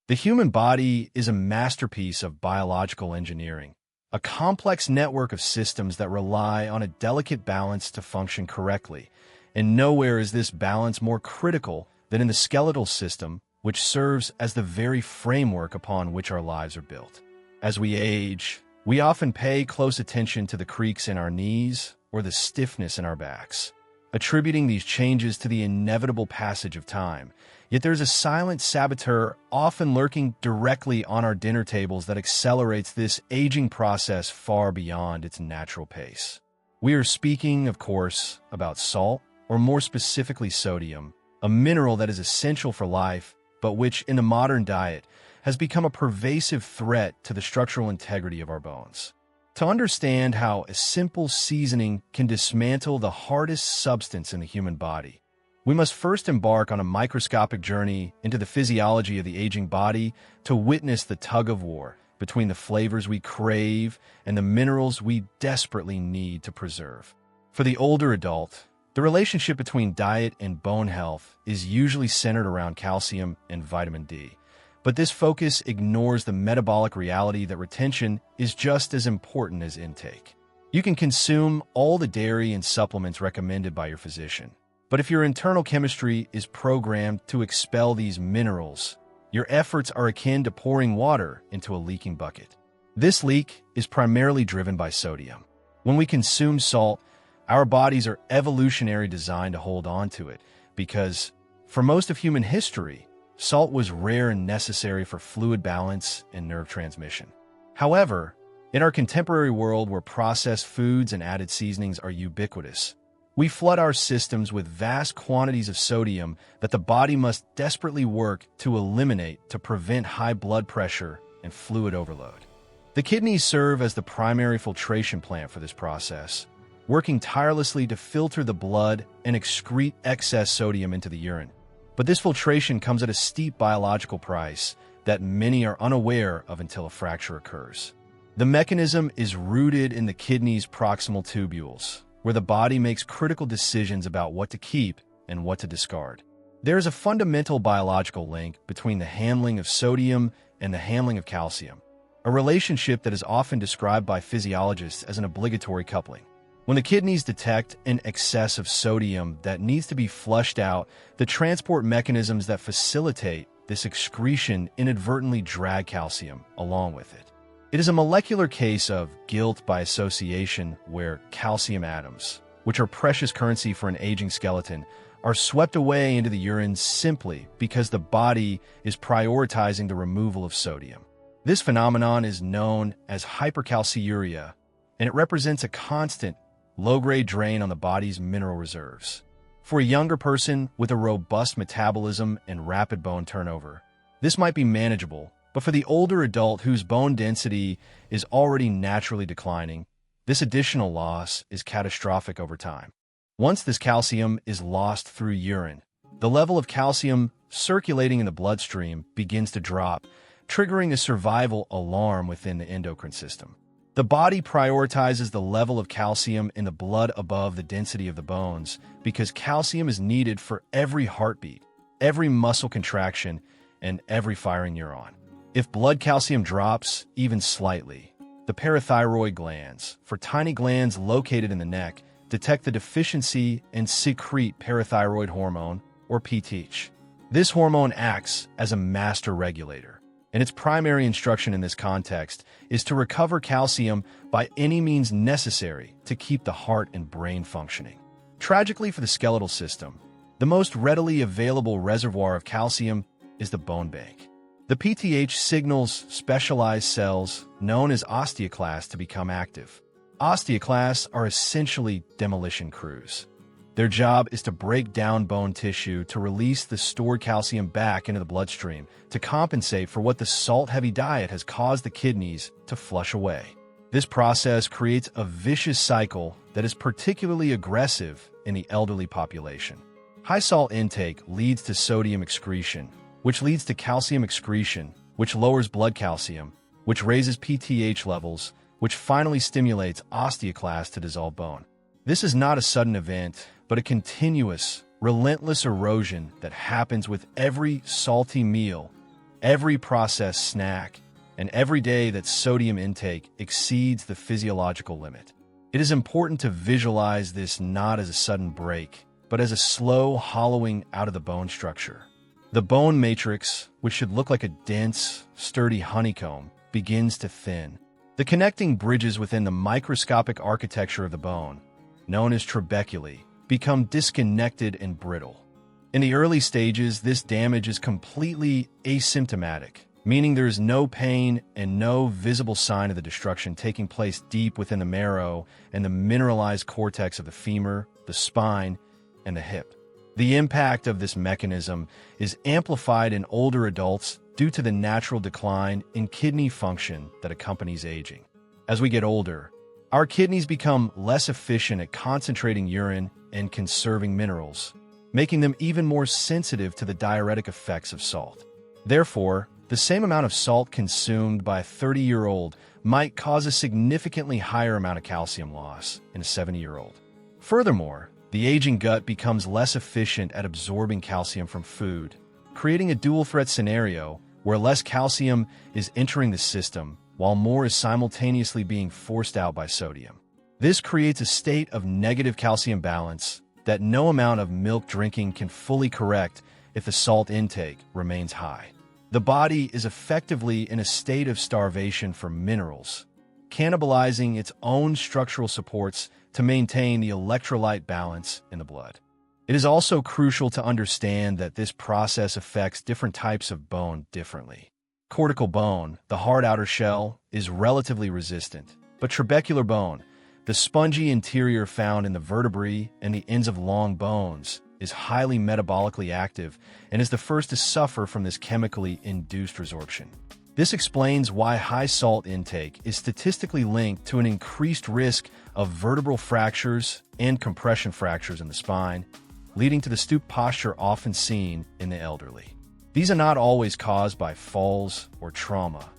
The human body is a masterpiece of biological engineering, a complex network of systems that rely on a delicate balance to function correctly, and nowhere is this balance more critical than in the skeletal system, which serves as the very framework upon which our lives are built. As we age, we often pay close attention to the creaks in our knees or the stiffness in our backs, attributing these changes to the inevitable passage of time. Yet there's a silent saboteur often lurking directly on our dinner tables that accelerates this aging process far beyond its natural pace. We are speaking, of course, about salt, or more specifically sodium, a mineral that is essential for life, but which, in the modern diet, has become a pervasive threat to the structural integrity of our bones. To understand how a simple seasoning can dismantle the hardest substance in the human body, we must first embark on a microscopic journey into the physiology of the aging body to witness the tug-of-war between the flavors we crave and the minerals we desperately need to preserve. For the older adult, the relationship between diet and bone health is usually centered around calcium and vitamin D. But this focus ignores the metabolic reality that retention is just as important as intake. You can consume all the dairy and supplements recommended by your physician, but if your internal chemistry is programmed to expel these minerals, your efforts are akin to pouring water into a leaking bucket. This leak is primarily driven by sodium. When we consume salt, our bodies are evolutionarily designed to hold on to it because, for most of human history, salt was rare and necessary for fluid balance and nerve transmission. However, in our contemporary world where processed foods and added seasonings are ubiquitous, we flood our systems with vast quantities of sodium that the body must desperately work to eliminate to prevent high blood pressure and fluid overload. The kidneys serve as the primary filtration plant for this process, working tirelessly to filter the blood and excrete excess sodium into the urine. But this filtration comes at a steep biological price that many are unaware of until a fracture occurs. The mechanism is rooted in the kidney's proximal tubules, where the body makes critical decisions about what to keep and what to discard. There is a fundamental biological link between the handling of sodium and the handling of calcium, a relationship that is often described by physiologists as an obligatory coupling. When the kidneys detect an excess of sodium that needs to be flushed out, the transport mechanisms that facilitate this excretion inadvertently drag calcium along with it. It is a molecular case of guilt by association where calcium atoms, which are precious currency for an aging skeleton, are swept away into the urine simply because the body is prioritizing the removal of sodium. This phenomenon is known as hypercalciuria, and it represents a constant, low-grade drain on the body's mineral reserves. For a younger person with a robust metabolism and rapid bone turnover, this might be manageable, but for the older adult whose bone density is already naturally declining, this additional loss is catastrophic over time. Once this calcium is lost through urine, the level of calcium circulating in the bloodstream begins to drop, triggering a survival alarm within the endocrine system. The body prioritizes the level of calcium in the blood above the density of the bones because calcium is needed for every heartbeat, every muscle contraction, and every firing neuron. If blood calcium drops even slightly, the parathyroid glands, for tiny glands located in the neck, detect the deficiency and secrete parathyroid hormone, or PTH. This hormone acts as a master regulator, and its primary instruction in this context is to recover calcium by any means necessary to keep the heart and brain functioning. Tragically for the skeletal system, the most readily available reservoir of calcium is the bone bank. The PTH signals specialized cells known as osteoclasts to become active. Osteoclasts are essentially demolition crews. Their job is to break down bone tissue to release the stored calcium back into the bloodstream to compensate for what the salt-heavy diet has caused the kidneys to flush away. This process creates a vicious cycle that is particularly aggressive in the elderly population. High salt intake leads to sodium excretion, which leads to calcium excretion, which lowers blood calcium, which raises PTH levels, which finally stimulates osteoclasts to dissolve bone. This is not a sudden event, but a continuous, relentless erosion that happens with every salty meal, every processed snack, and every day that sodium intake exceeds the physiological limit. It is important to visualize this not as a sudden break, but as a slow hollowing out of the bone structure. The bone matrix, which should look like a dense, sturdy honeycomb, begins to thin. The connecting bridges within the microscopic architecture of the bone, known as trabeculae, become disconnected and brittle. In the early stages, this damage is completely asymptomatic, meaning there is no pain and no visible sign of the destruction taking place deep within the marrow and the mineralized cortex of the femur, the spine, and the hip. The impact of this mechanism is amplified in older adults due to the natural decline in kidney function that accompanies aging. As we get older, our kidneys become less efficient at concentrating urine and conserving minerals, making them even more sensitive to the diuretic effects of salt. Therefore, the same amount of salt consumed by a 30-year-old might cause a significantly higher amount of calcium loss in a 70-year-old. Furthermore, the aging gut becomes less efficient at absorbing calcium from food, creating a dual-threat scenario where less calcium is entering the system while more is simultaneously being forced out by sodium. This creates a state of negative calcium balance that no amount of milk drinking can fully correct if the salt intake remains high. The body is effectively in a state of starvation for minerals, cannibalizing its own structural supports to maintain the electrolyte balance in the blood. It is also crucial to understand that this process affects different types of bone differently. Cortical bone, the hard outer shell, is relatively resistant, but trabecular bone, the spongy interior found in the vertebrae and the ends of long bones, is highly metabolically active and is the first to suffer from this chemically induced resorption. This explains why high salt intake is statistically linked to an increased risk of vertebral fractures and compression fractures in the spine, leading to the stoop posture often seen in the elderly. These are not always caused by falls or trauma.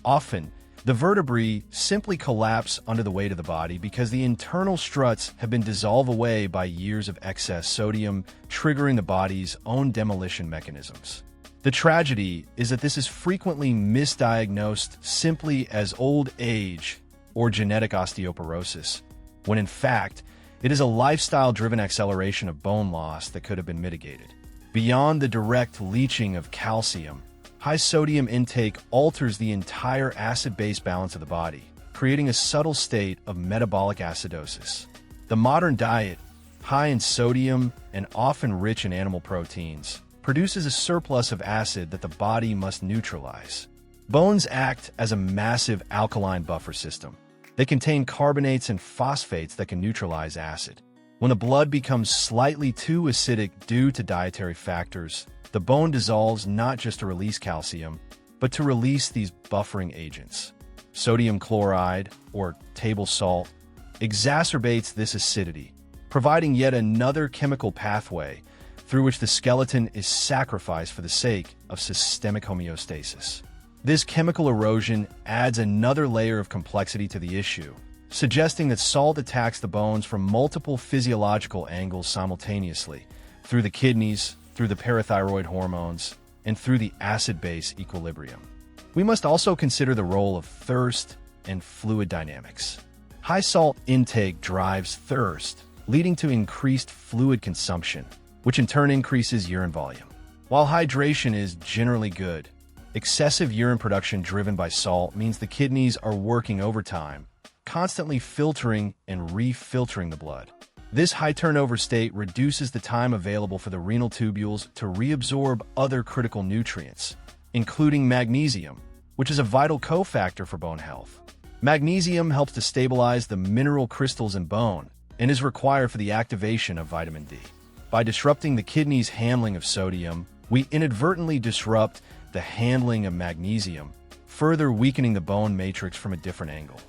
Often, the vertebrae simply collapse under the weight of the body because the internal struts have been dissolved away by years of excess sodium, triggering the body's own demolition mechanisms. The tragedy is that this is frequently misdiagnosed simply as old age or genetic osteoporosis, when in fact, it is a lifestyle-driven acceleration of bone loss that could have been mitigated. Beyond the direct leaching of calcium, high sodium intake alters the entire acid-base balance of the body, creating a subtle state of metabolic acidosis. The modern diet, high in sodium and often rich in animal proteins, produces a surplus of acid that the body must neutralize. Bones act as a massive alkaline buffer system. They contain carbonates and phosphates that can neutralize acid. When the blood becomes slightly too acidic due to dietary factors, the bone dissolves not just to release calcium, but to release these buffering agents. Sodium chloride, or table salt, exacerbates this acidity, providing yet another chemical pathway through which the skeleton is sacrificed for the sake of systemic homeostasis. This chemical erosion adds another layer of complexity to the issue, suggesting that salt attacks the bones from multiple physiological angles simultaneously, through the kidneys, through the parathyroid hormones, and through the acid-base equilibrium. We must also consider the role of thirst and fluid dynamics. High salt intake drives thirst, leading to increased fluid consumption, which in turn increases urine volume. While hydration is generally good, excessive urine production driven by salt means the kidneys are working overtime, constantly filtering and refiltering the blood. This high turnover state reduces the time available for the renal tubules to reabsorb other critical nutrients, including magnesium, which is a vital cofactor for bone health. Magnesium helps to stabilize the mineral crystals in bone and is required for the activation of vitamin D. By disrupting the kidney's handling of sodium, we inadvertently disrupt the handling of magnesium, further weakening the bone matrix from a different angle.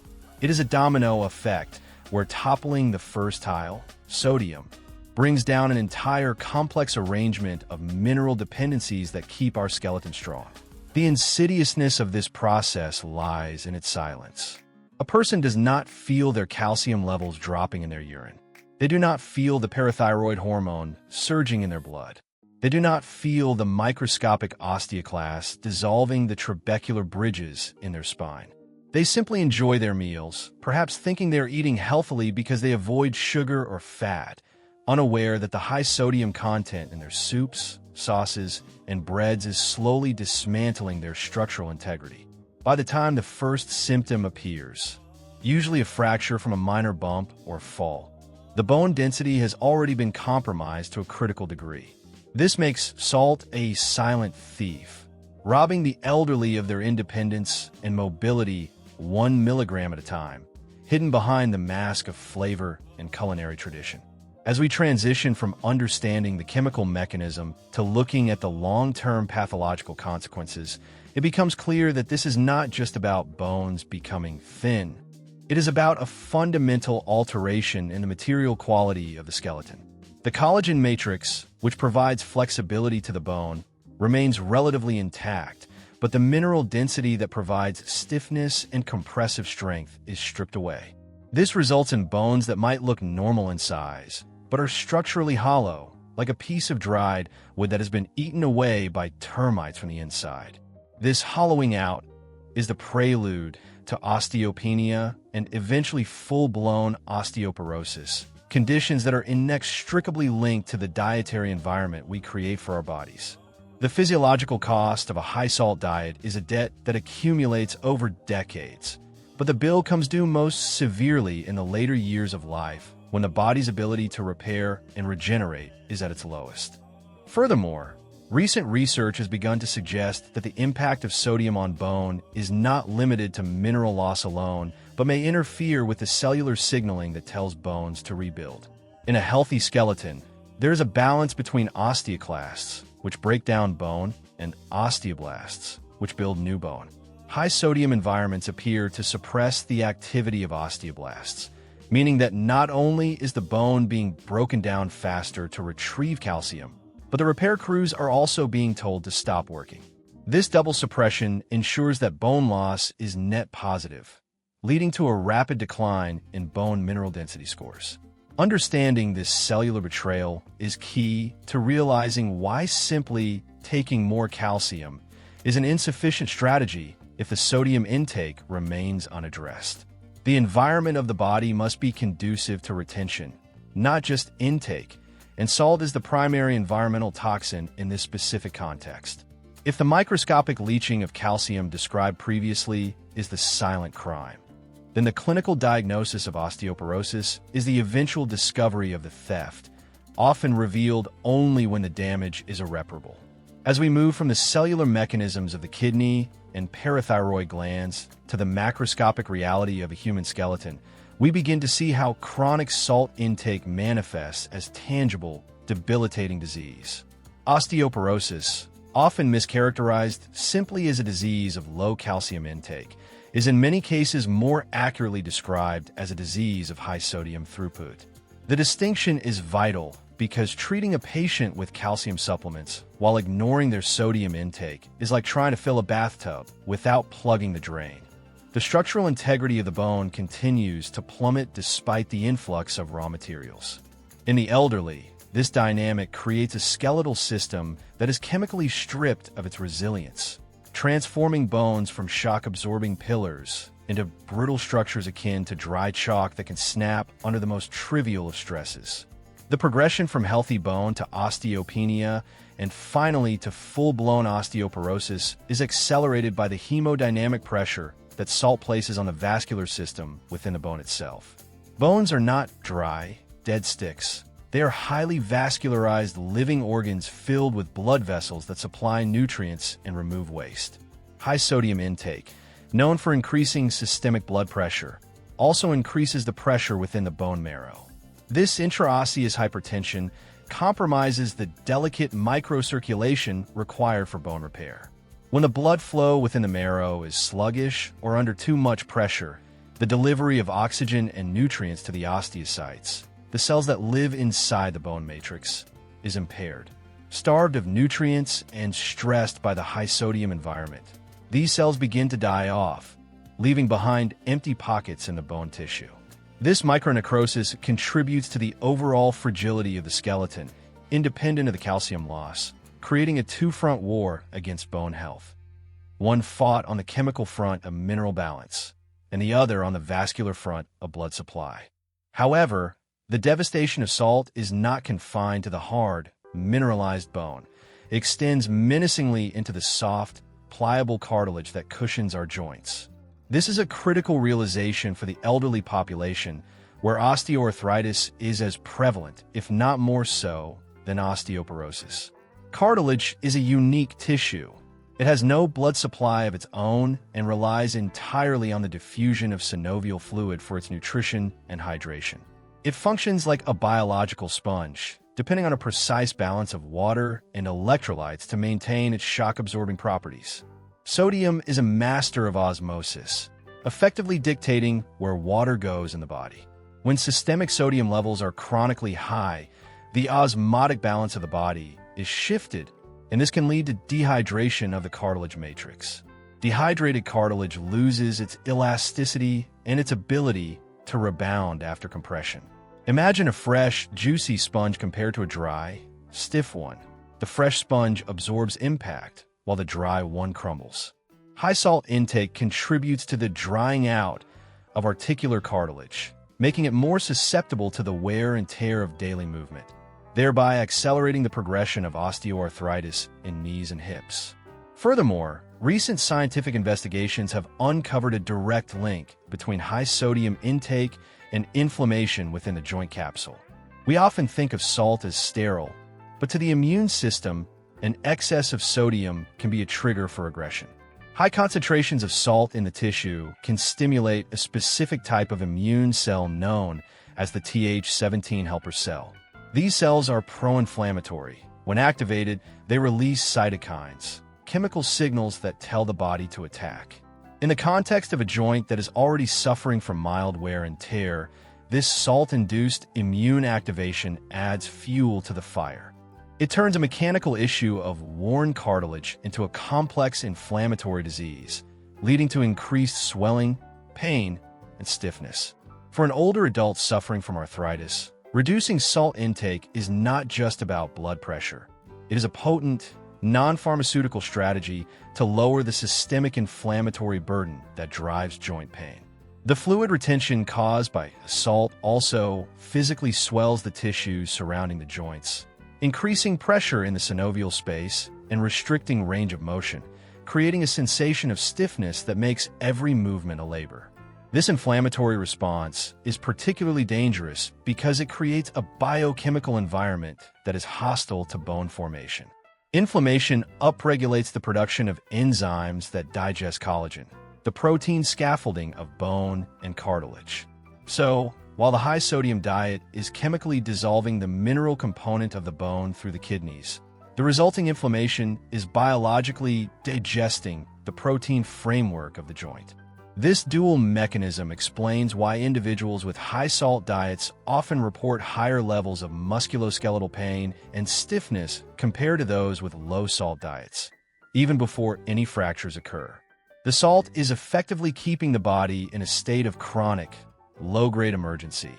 It is a domino effect where toppling the first tile, sodium, brings down an entire complex arrangement of mineral dependencies that keep our skeleton strong. The insidiousness of this process lies in its silence. A person does not feel their calcium levels dropping in their urine. They do not feel the parathyroid hormone surging in their blood. They do not feel the microscopic osteoclasts dissolving the trabecular bridges in their spine. They simply enjoy their meals, perhaps thinking they are eating healthily because they avoid sugar or fat, unaware that the high sodium content in their soups, sauces, and breads is slowly dismantling their structural integrity. By the time the first symptom appears, usually a fracture from a minor bump or fall, the bone density has already been compromised to a critical degree. This makes salt a silent thief, robbing the elderly of their independence and mobility 1 milligram at a time, hidden behind the mask of flavor and culinary tradition. As we transition from understanding the chemical mechanism to looking at the long-term pathological consequences, it becomes clear that this is not just about bones becoming thin. It is about a fundamental alteration in the material quality of the skeleton. The collagen matrix, which provides flexibility to the bone, remains relatively intact, but the mineral density that provides stiffness and compressive strength is stripped away. This results in bones that might look normal in size, but are structurally hollow, like a piece of dried wood that has been eaten away by termites from the inside. This hollowing out is the prelude to osteopenia and eventually full-blown osteoporosis, conditions that are inextricably linked to the dietary environment we create for our bodies. The physiological cost of a high-salt diet is a debt that accumulates over decades, but the bill comes due most severely in the later years of life, when the body's ability to repair and regenerate is at its lowest. Furthermore, recent research has begun to suggest that the impact of sodium on bone is not limited to mineral loss alone, but may interfere with the cellular signaling that tells bones to rebuild. In a healthy skeleton, there is a balance between osteoclasts, which break down bone, and osteoblasts, which build new bone. High sodium environments appear to suppress the activity of osteoblasts, meaning that not only is the bone being broken down faster to retrieve calcium, but the repair crews are also being told to stop working. This double suppression ensures that bone loss is net positive, leading to a rapid decline in bone mineral density scores. Understanding this cellular betrayal is key to realizing why simply taking more calcium is an insufficient strategy if the sodium intake remains unaddressed. The environment of the body must be conducive to retention, not just intake, and salt is the primary environmental toxin in this specific context. If the microscopic leaching of calcium described previously is the silent crime, then the clinical diagnosis of osteoporosis is the eventual discovery of the theft, often revealed only when the damage is irreparable. As we move from the cellular mechanisms of the kidney and parathyroid glands to the macroscopic reality of a human skeleton, we begin to see how chronic salt intake manifests as tangible, debilitating disease. Osteoporosis, often mischaracterized simply as a disease of low calcium intake, is in many cases more accurately described as a disease of high sodium throughput. The distinction is vital because treating a patient with calcium supplements while ignoring their sodium intake is like trying to fill a bathtub without plugging the drain. The structural integrity of the bone continues to plummet despite the influx of raw materials. In the elderly, this dynamic creates a skeletal system that is chemically stripped of its resilience, transforming bones from shock-absorbing pillars into brittle structures akin to dry chalk that can snap under the most trivial of stresses. The progression from healthy bone to osteopenia and finally to full-blown osteoporosis is accelerated by the hemodynamic pressure that salt places on the vascular system within the bone itself. Bones are not dry, dead sticks. They are highly vascularized living organs filled with blood vessels that supply nutrients and remove waste. High sodium intake, known for increasing systemic blood pressure, also increases the pressure within the bone marrow. This intraosseous hypertension compromises the delicate microcirculation required for bone repair. When the blood flow within the marrow is sluggish or under too much pressure, the delivery of oxygen and nutrients to the osteocytes, the cells that live inside the bone matrix, is impaired. Starved of nutrients and stressed by the high-sodium environment, these cells begin to die off, leaving behind empty pockets in the bone tissue. This micronecrosis contributes to the overall fragility of the skeleton, independent of the calcium loss, creating a two-front war against bone health. One fought on the chemical front of mineral balance, and the other on the vascular front of blood supply. However, the devastation of salt is not confined to the hard, mineralized bone. It extends menacingly into the soft, pliable cartilage that cushions our joints. This is a critical realization for the elderly population, where osteoarthritis is as prevalent, if not more so, than osteoporosis. Cartilage is a unique tissue. It has no blood supply of its own and relies entirely on the diffusion of synovial fluid for its nutrition and hydration. It functions like a biological sponge, depending on a precise balance of water and electrolytes to maintain its shock-absorbing properties. Sodium is a master of osmosis, effectively dictating where water goes in the body. When systemic sodium levels are chronically high, the osmotic balance of the body is shifted, and this can lead to dehydration of the cartilage matrix. Dehydrated cartilage loses its elasticity and its ability to rebound after compression. Imagine a fresh, juicy sponge compared to a dry, stiff one. The fresh sponge absorbs impact, while the dry one crumbles. High salt intake contributes to the drying out of articular cartilage, making it more susceptible to the wear and tear of daily movement, thereby accelerating the progression of osteoarthritis in knees and hips. Furthermore, recent scientific investigations have uncovered a direct link between high sodium intake and inflammation within the joint capsule. We often think of salt as sterile, but to the immune system, an excess of sodium can be a trigger for aggression. High concentrations of salt in the tissue can stimulate a specific type of immune cell known as the Th17 helper cell. These cells are pro-inflammatory. When activated, they release cytokines, chemical signals that tell the body to attack. In the context of a joint that is already suffering from mild wear and tear, this salt-induced immune activation adds fuel to the fire. It turns a mechanical issue of worn cartilage into a complex inflammatory disease, leading to increased swelling, pain, and stiffness. For an older adult suffering from arthritis, reducing salt intake is not just about blood pressure. It is a potent, non-pharmaceutical strategy to lower the systemic inflammatory burden that drives joint pain. The fluid retention caused by salt also physically swells the tissues surrounding the joints, increasing pressure in the synovial space and restricting range of motion, creating a sensation of stiffness that makes every movement a labor. This inflammatory response is particularly dangerous because it creates a biochemical environment that is hostile to bone formation. Inflammation upregulates the production of enzymes that digest collagen, the protein scaffolding of bone and cartilage. So, while the high-sodium diet is chemically dissolving the mineral component of the bone through the kidneys, the resulting inflammation is biologically digesting the protein framework of the joint. This dual mechanism explains why individuals with high-salt diets often report higher levels of musculoskeletal pain and stiffness compared to those with low-salt diets, even before any fractures occur. The salt is effectively keeping the body in a state of chronic, low-grade emergency,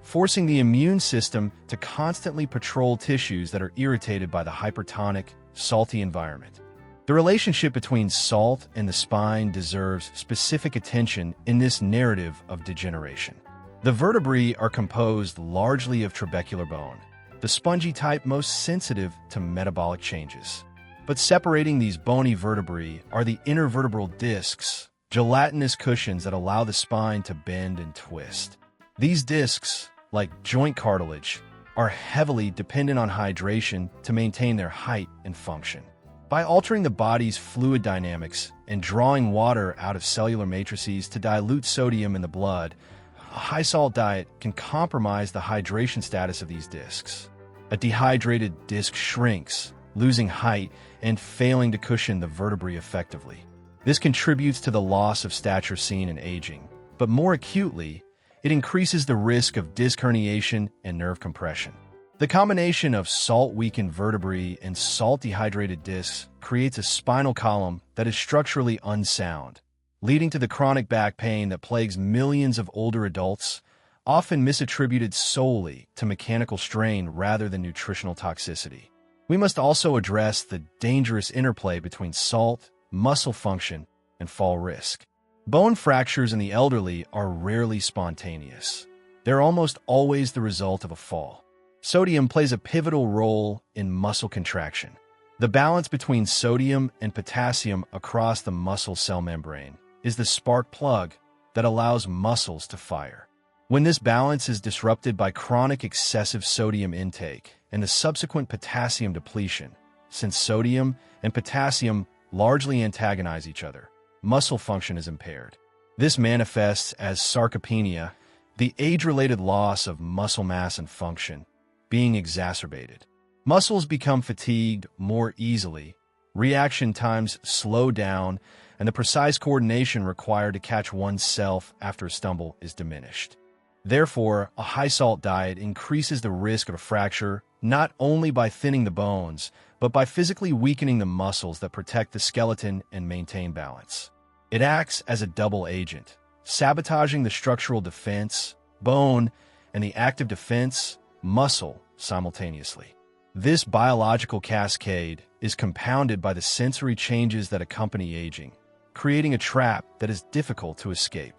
forcing the immune system to constantly patrol tissues that are irritated by the hypertonic, salty environment. The relationship between salt and the spine deserves specific attention in this narrative of degeneration. The vertebrae are composed largely of trabecular bone, the spongy type most sensitive to metabolic changes. But separating these bony vertebrae are the intervertebral discs, gelatinous cushions that allow the spine to bend and twist. These discs, like joint cartilage, are heavily dependent on hydration to maintain their height and function. By altering the body's fluid dynamics and drawing water out of cellular matrices to dilute sodium in the blood, a high-salt diet can compromise the hydration status of these discs. A dehydrated disc shrinks, losing height and failing to cushion the vertebrae effectively. This contributes to the loss of stature seen in aging, but more acutely, it increases the risk of disc herniation and nerve compression. The combination of salt-weakened vertebrae and salt-dehydrated discs creates a spinal column that is structurally unsound, leading to the chronic back pain that plagues millions of older adults, often misattributed solely to mechanical strain rather than nutritional toxicity. We must also address the dangerous interplay between salt, muscle function, and fall risk. Bone fractures in the elderly are rarely spontaneous. They're almost always the result of a fall. Sodium plays a pivotal role in muscle contraction. The balance between sodium and potassium across the muscle cell membrane is the spark plug that allows muscles to fire. When this balance is disrupted by chronic excessive sodium intake and the subsequent potassium depletion, since sodium and potassium largely antagonize each other, muscle function is impaired. This manifests as sarcopenia, the age-related loss of muscle mass and function, being exacerbated. Muscles become fatigued more easily, reaction times slow down, and the precise coordination required to catch oneself after a stumble is diminished. Therefore, a high-salt diet increases the risk of a fracture not only by thinning the bones, but by physically weakening the muscles that protect the skeleton and maintain balance. It acts as a double agent, sabotaging the structural defense, bone, and the active defense, muscle, simultaneously. This biological cascade is compounded by the sensory changes that accompany aging, creating a trap that is difficult to escape.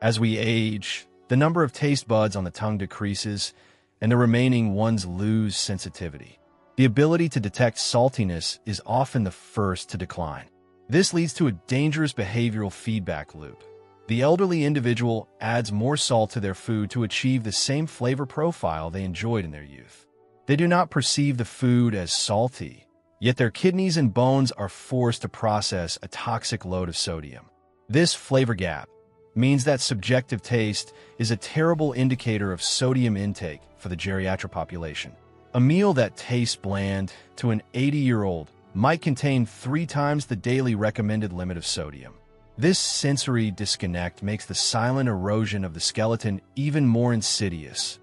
As we age, the number of taste buds on the tongue decreases, and the remaining ones lose sensitivity. The ability to detect saltiness is often the first to decline. This leads to a dangerous behavioral feedback loop. The elderly individual adds more salt to their food to achieve the same flavor profile they enjoyed in their youth. They do not perceive the food as salty, yet their kidneys and bones are forced to process a toxic load of sodium. This flavor gap means that subjective taste is a terrible indicator of sodium intake for the geriatric population. A meal that tastes bland to an 80-year-old might contain 3 times the daily recommended limit of sodium. This sensory disconnect makes the silent erosion of the skeleton even more insidious,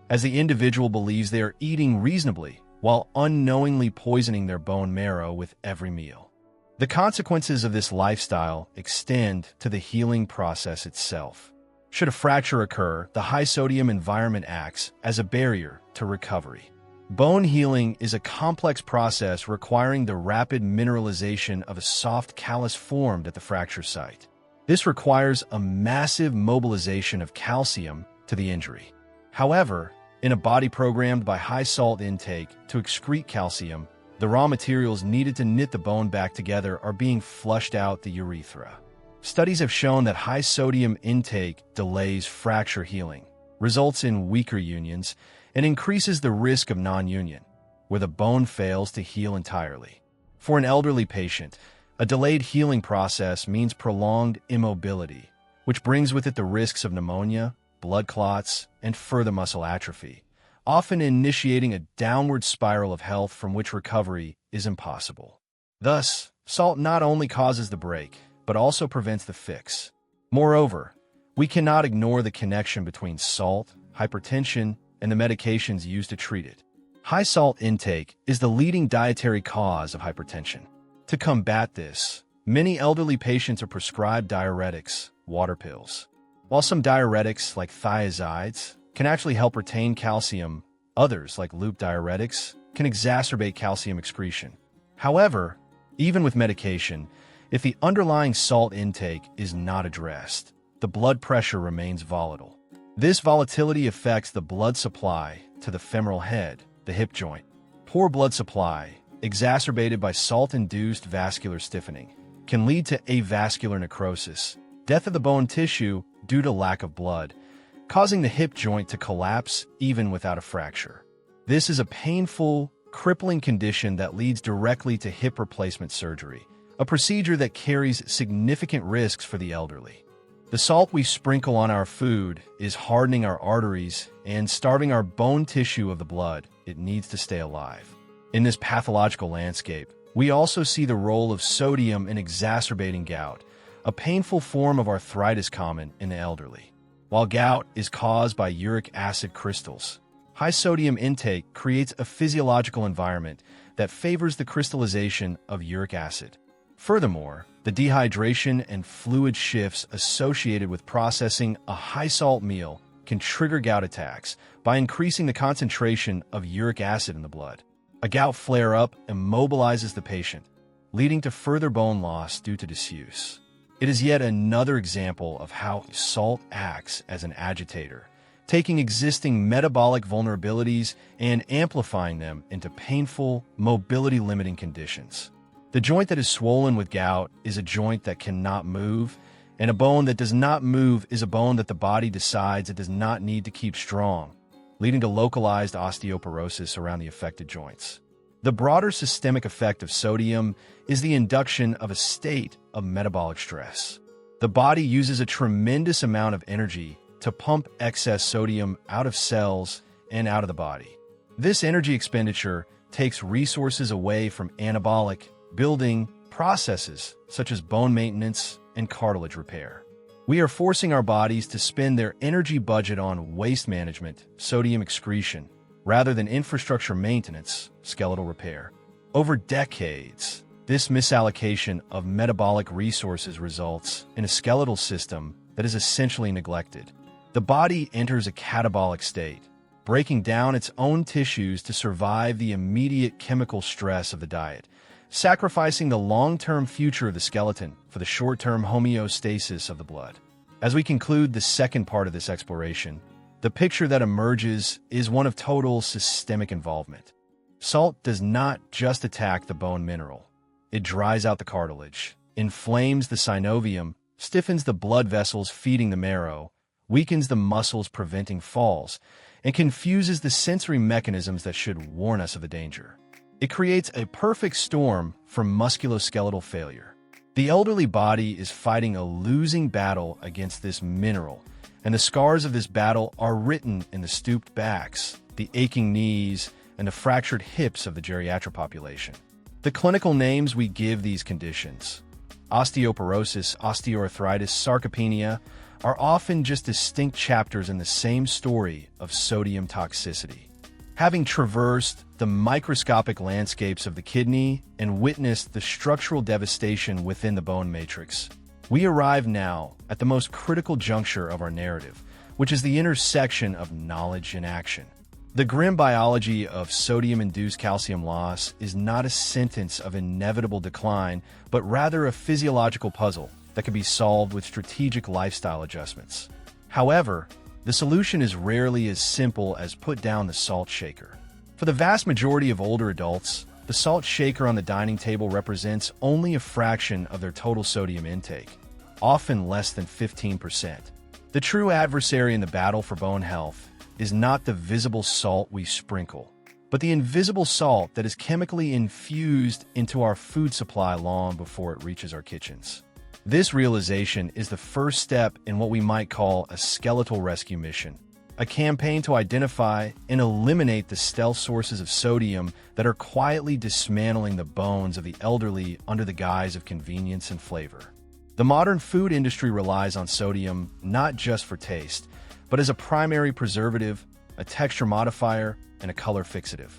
as the individual believes they are eating reasonably while unknowingly poisoning their bone marrow with every meal. The consequences of this lifestyle extend to the healing process itself. Should a fracture occur, the high-sodium environment acts as a barrier to recovery. Bone healing is a complex process requiring the rapid mineralization of a soft callus formed at the fracture site. This requires a massive mobilization of calcium to the injury. However, in a body programmed by high salt intake to excrete calcium, the raw materials needed to knit the bone back together are being flushed out the urethra. Studies have shown that high sodium intake delays fracture healing, results in weaker unions, and increases the risk of non-union, where the bone fails to heal entirely. For an elderly patient, a delayed healing process means prolonged immobility, which brings with it the risks of pneumonia, blood clots, and further muscle atrophy, often initiating a downward spiral of health from which recovery is impossible. Thus, salt not only causes the break, but also prevents the fix. Moreover, we cannot ignore the connection between salt, hypertension, and the medications used to treat it. High salt intake is the leading dietary cause of hypertension. To combat this, many elderly patients are prescribed diuretics, water pills. While some diuretics, like thiazides, can actually help retain calcium, others, like loop diuretics, can exacerbate calcium excretion. However, even with medication, if the underlying salt intake is not addressed, the blood pressure remains volatile. This volatility affects the blood supply to the femoral head, the hip joint. Poor blood supply, exacerbated by salt-induced vascular stiffening, can lead to avascular necrosis, death of the bone tissue due to lack of blood, causing the hip joint to collapse even without a fracture. This is a painful, crippling condition that leads directly to hip replacement surgery, a procedure that carries significant risks for the elderly. The salt we sprinkle on our food is hardening our arteries and starving our bone tissue of the blood it needs to stay alive. In this pathological landscape, we also see the role of sodium in exacerbating gout, a painful form of arthritis common in the elderly. While gout is caused by uric acid crystals, high sodium intake creates a physiological environment that favors the crystallization of uric acid. Furthermore, the dehydration and fluid shifts associated with processing a high-salt meal can trigger gout attacks by increasing the concentration of uric acid in the blood. A gout flare-up immobilizes the patient, leading to further bone loss due to disuse. It is yet another example of how salt acts as an agitator, taking existing metabolic vulnerabilities and amplifying them into painful, mobility-limiting conditions. The joint that is swollen with gout is a joint that cannot move, and a bone that does not move is a bone that the body decides it does not need to keep strong, leading to localized osteoporosis around the affected joints. The broader systemic effect of sodium is the induction of a state of metabolic stress. The body uses a tremendous amount of energy to pump excess sodium out of cells and out of the body. This energy expenditure takes resources away from anabolic, building processes such as bone maintenance and cartilage repair. We are forcing our bodies to spend their energy budget on waste management, sodium excretion, rather than infrastructure maintenance, skeletal repair. Over decades, this misallocation of metabolic resources results in a skeletal system that is essentially neglected. The body enters a catabolic state, breaking down its own tissues to survive the immediate chemical stress of the diet, sacrificing the long-term future of the skeleton for the short-term homeostasis of the blood. As we conclude the second part of this exploration, the picture that emerges is one of total systemic involvement. Salt does not just attack the bone mineral. It dries out the cartilage, inflames the synovium, stiffens the blood vessels feeding the marrow, weakens the muscles preventing falls, and confuses the sensory mechanisms that should warn us of the danger. It creates a perfect storm for musculoskeletal failure. The elderly body is fighting a losing battle against this mineral, and the scars of this battle are written in the stooped backs, the aching knees, and the fractured hips of the geriatric population. The clinical names we give these conditions, osteoporosis, osteoarthritis, sarcopenia, are often just distinct chapters in the same story of sodium toxicity. Having traversed the microscopic landscapes of the kidney and witnessed the structural devastation within the bone matrix, we arrive now at the most critical juncture of our narrative, which is the intersection of knowledge and action. The grim biology of sodium-induced calcium loss is not a sentence of inevitable decline, but rather a physiological puzzle that can be solved with strategic lifestyle adjustments. However, the solution is rarely as simple as put down the salt shaker. For the vast majority of older adults, the salt shaker on the dining table represents only a fraction of their total sodium intake, often less than 15%. The true adversary in the battle for bone health is not the visible salt we sprinkle, but the invisible salt that is chemically infused into our food supply long before it reaches our kitchens. This realization is the first step in what we might call a skeletal rescue mission, a campaign to identify and eliminate the stealth sources of sodium that are quietly dismantling the bones of the elderly under the guise of convenience and flavor. The modern food industry relies on sodium not just for taste, but as a primary preservative, a texture modifier, and a color fixative.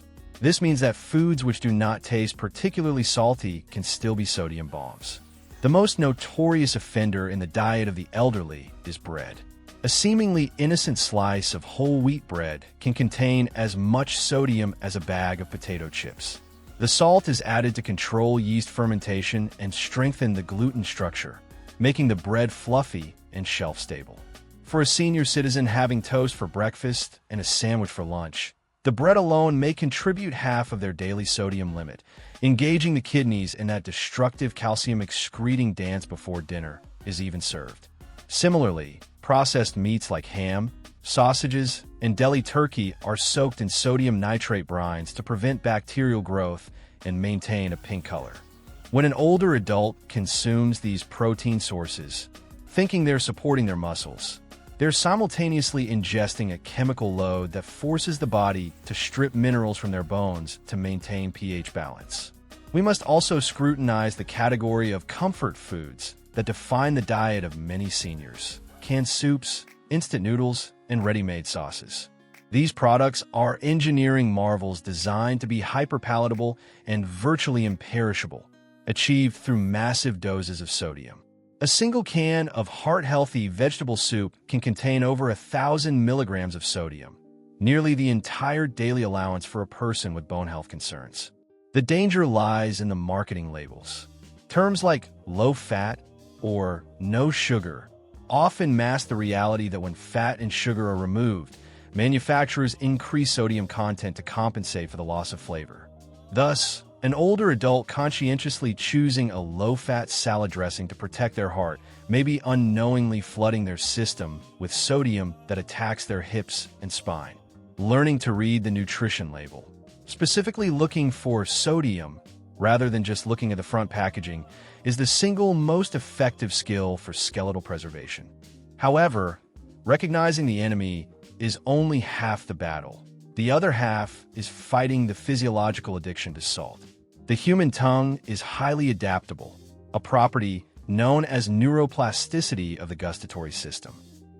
This means that foods which do not taste particularly salty can still be sodium bombs. The most notorious offender in the diet of the elderly is bread. A seemingly innocent slice of whole wheat bread can contain as much sodium as a bag of potato chips. The salt is added to control yeast fermentation and strengthen the gluten structure, making the bread fluffy and shelf-stable. For a senior citizen having toast for breakfast and a sandwich for lunch, the bread alone may contribute half of their daily sodium limit, engaging the kidneys in that destructive calcium-excreting dance before dinner is even served. Similarly, processed meats like ham, sausages, and deli turkey are soaked in sodium nitrate brines to prevent bacterial growth and maintain a pink color. When an older adult consumes these protein sources, thinking they're supporting their muscles, they're simultaneously ingesting a chemical load that forces the body to strip minerals from their bones to maintain pH balance. We must also scrutinize the category of comfort foods that define the diet of many seniors: canned soups, instant noodles, and ready-made sauces. These products are engineering marvels designed to be hyperpalatable and virtually imperishable, achieved through massive doses of sodium. A single can of heart-healthy vegetable soup can contain over 1,000 milligrams of sodium, nearly the entire daily allowance for a person with bone health concerns. The danger lies in the marketing labels. Terms like low-fat or no sugar often mask the reality that when fat and sugar are removed, manufacturers increase sodium content to compensate for the loss of flavor. Thus, an older adult conscientiously choosing a low-fat salad dressing to protect their heart may be unknowingly flooding their system with sodium that attacks their hips and spine. Learning to read the nutrition label, specifically looking for sodium rather than just looking at the front packaging, is the single most effective skill for skeletal preservation. However, recognizing the enemy is only half the battle. The other half is fighting the physiological addiction to salt. The human tongue is highly adaptable, a property known as neuroplasticity of the gustatory system.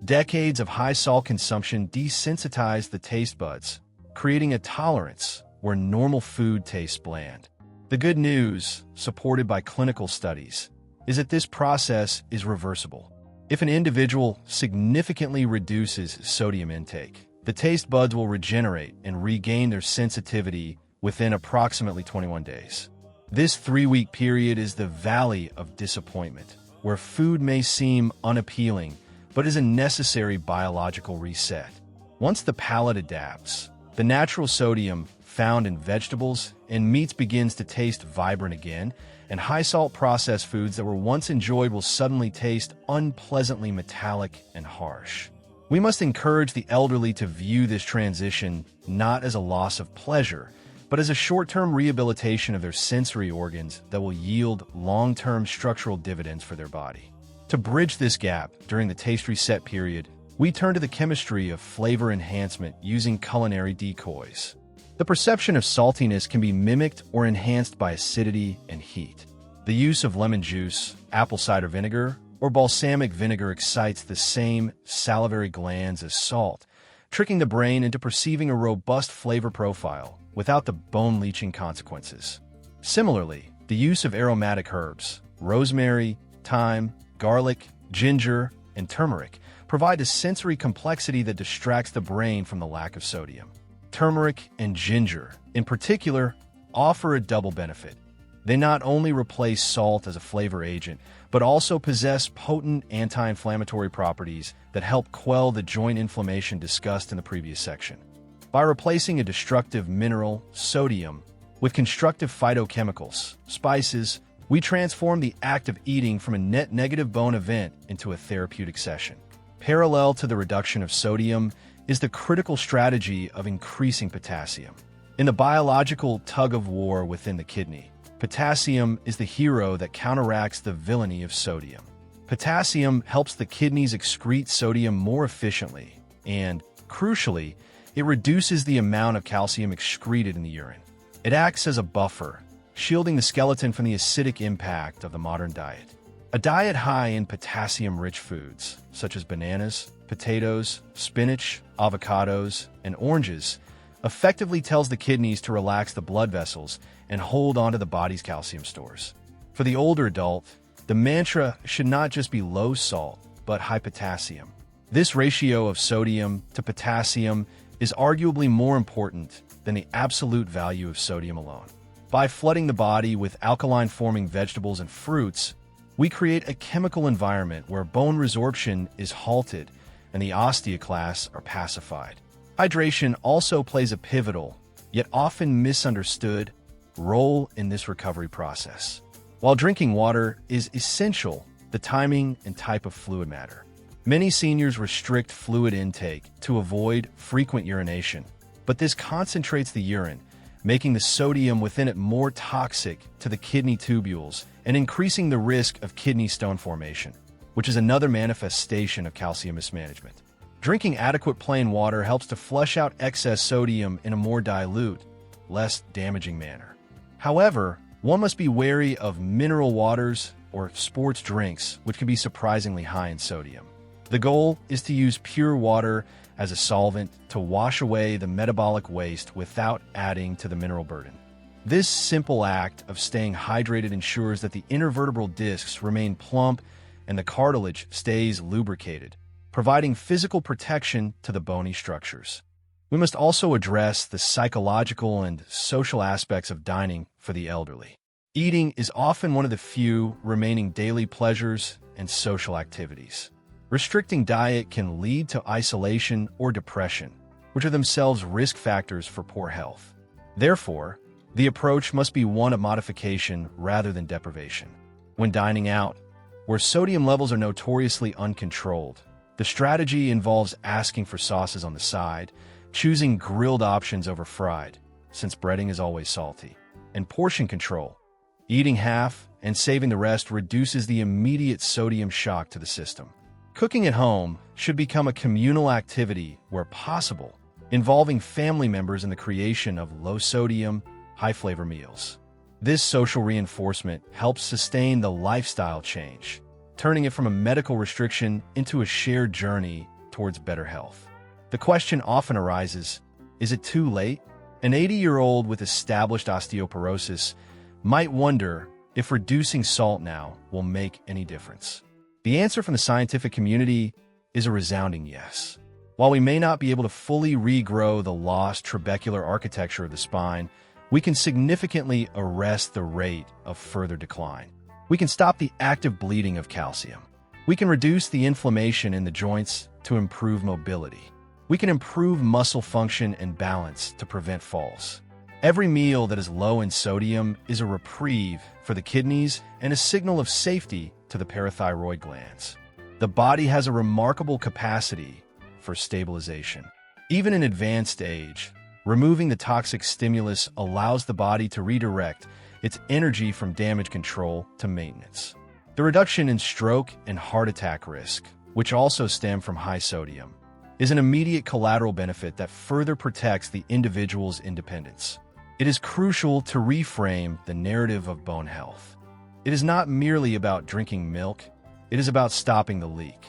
Decades of high salt consumption desensitized the taste buds, creating a tolerance where normal food tastes bland. The good news, supported by clinical studies, is that this process is reversible. If an individual significantly reduces sodium intake, the taste buds will regenerate and regain their sensitivity within approximately 21 days. This 3-week period is the valley of disappointment, where food may seem unappealing, but is a necessary biological reset. Once the palate adapts, the natural sodium found in vegetables and meats begins to taste vibrant again, and high-salt processed foods that were once enjoyed will suddenly taste unpleasantly metallic and harsh. We must encourage the elderly to view this transition not as a loss of pleasure, but as a short-term rehabilitation of their sensory organs that will yield long-term structural dividends for their body. To bridge this gap during the taste reset period, we turn to the chemistry of flavor enhancement using culinary decoys. The perception of saltiness can be mimicked or enhanced by acidity and heat. The use of lemon juice, apple cider vinegar, or balsamic vinegar excites the same salivary glands as salt, tricking the brain into perceiving a robust flavor profile without the bone-leaching consequences. Similarly, the use of aromatic herbs, rosemary, thyme, garlic, ginger, and turmeric, provide a sensory complexity that distracts the brain from the lack of sodium. Turmeric and ginger, in particular, offer a double benefit. They not only replace salt as a flavor agent, but also possess potent anti-inflammatory properties that help quell the joint inflammation discussed in the previous section. By replacing a destructive mineral, sodium, with constructive phytochemicals, spices, we transform the act of eating from a net negative bone event into a therapeutic session. Parallel to the reduction of sodium is the critical strategy of increasing potassium. In the biological tug-of-war within the kidney, potassium is the hero that counteracts the villainy of sodium. Potassium helps the kidneys excrete sodium more efficiently, and, crucially, it reduces the amount of calcium excreted in the urine. It acts as a buffer, shielding the skeleton from the acidic impact of the modern diet. A diet high in potassium-rich foods, such as bananas, potatoes, spinach, avocados, and oranges, effectively tells the kidneys to relax the blood vessels and hold onto the body's calcium stores. For the older adult, the mantra should not just be low salt, but high potassium. This ratio of sodium to potassium is arguably more important than the absolute value of sodium alone. By flooding the body with alkaline-forming vegetables and fruits, we create a chemical environment where bone resorption is halted and the osteoclasts are pacified. Hydration also plays a pivotal, yet often misunderstood, role in this recovery process. While drinking water is essential, the timing and type of fluid matter. Many seniors restrict fluid intake to avoid frequent urination, but this concentrates the urine, making the sodium within it more toxic to the kidney tubules and increasing the risk of kidney stone formation, which is another manifestation of calcium mismanagement. Drinking adequate plain water helps to flush out excess sodium in a more dilute, less damaging manner. However, one must be wary of mineral waters or sports drinks, which can be surprisingly high in sodium. The goal is to use pure water as a solvent to wash away the metabolic waste without adding to the mineral burden. This simple act of staying hydrated ensures that the intervertebral discs remain plump and the cartilage stays lubricated, providing physical protection to the bony structures. We must also address the psychological and social aspects of dining for the elderly. Eating is often one of the few remaining daily pleasures and social activities. Restricting diet can lead to isolation or depression, which are themselves risk factors for poor health. Therefore, the approach must be one of modification rather than deprivation. When dining out, where sodium levels are notoriously uncontrolled, the strategy involves asking for sauces on the side, choosing grilled options over fried, since breading is always salty, and portion control. Eating half and saving the rest reduces the immediate sodium shock to the system. Cooking at home should become a communal activity where possible, involving family members in the creation of low-sodium, high-flavor meals. This social reinforcement helps sustain the lifestyle change, turning it from a medical restriction into a shared journey towards better health. The question often arises, is it too late? An 80-year-old with established osteoporosis might wonder if reducing salt now will make any difference. The answer from the scientific community is a resounding yes. While we may not be able to fully regrow the lost trabecular architecture of the spine, we can significantly arrest the rate of further decline. We can stop the active bleeding of calcium. We can reduce the inflammation in the joints to improve mobility. We can improve muscle function and balance to prevent falls. Every meal that is low in sodium is a reprieve for the kidneys and a signal of safety to the parathyroid glands. The body has a remarkable capacity for stabilization. Even in advanced age, removing the toxic stimulus allows the body to redirect its energy from damage control to maintenance. The reduction in stroke and heart attack risk, which also stem from high sodium, is an immediate collateral benefit that further protects the individual's independence. It is crucial to reframe the narrative of bone health. It is not merely about drinking milk, it is about stopping the leak.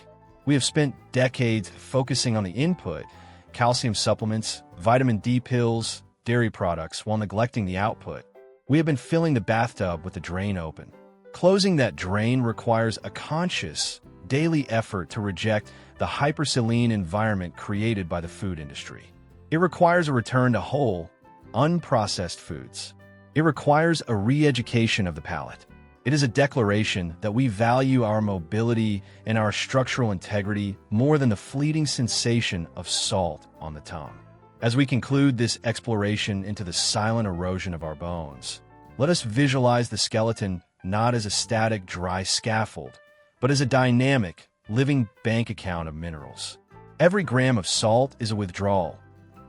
We have spent decades focusing on the input, calcium supplements, vitamin D pills, dairy products, while neglecting the output. We have been filling the bathtub with the drain open. Closing that drain requires a conscious, daily effort to reject the hypersaline environment created by the food industry. It requires a return to whole, unprocessed foods. It requires a re-education of the palate. It is a declaration that we value our mobility and our structural integrity more than the fleeting sensation of salt on the tongue. As we conclude this exploration into the silent erosion of our bones, let us visualize the skeleton not as a static, dry scaffold, but as a dynamic, living bank account of minerals. Every gram of salt is a withdrawal.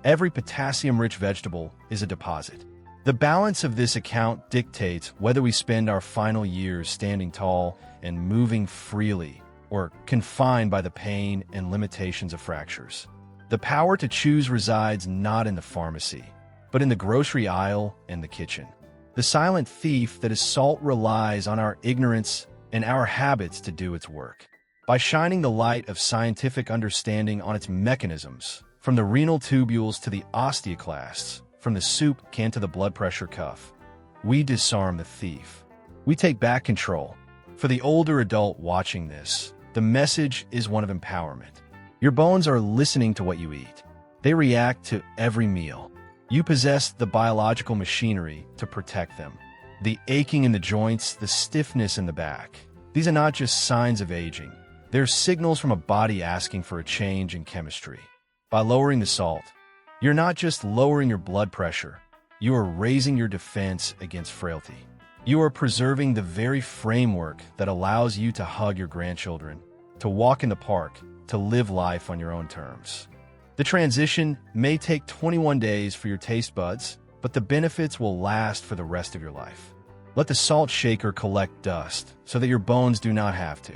Every potassium-rich vegetable is a deposit. The balance of this account dictates whether we spend our final years standing tall and moving freely, or confined by the pain and limitations of fractures. The power to choose resides not in the pharmacy, but in the grocery aisle and the kitchen. The silent thief that is salt relies on our ignorance and our habits to do its work. By shining the light of scientific understanding on its mechanisms, from the renal tubules to the osteoclasts, from the soup can to the blood pressure cuff, we disarm the thief. We take back control. For the older adult watching this, the message is one of empowerment. Your bones are listening to what you eat. They react to every meal. You possess the biological machinery to protect them. The aching in the joints, the stiffness in the back. These are not just signs of aging. They're signals from a body asking for a change in chemistry. By lowering the salt, you're not just lowering your blood pressure, you are raising your defense against frailty. You are preserving the very framework that allows you to hug your grandchildren, to walk in the park, to live life on your own terms. The transition may take 21 days for your taste buds, but the benefits will last for the rest of your life. Let the salt shaker collect dust so that your bones do not have to.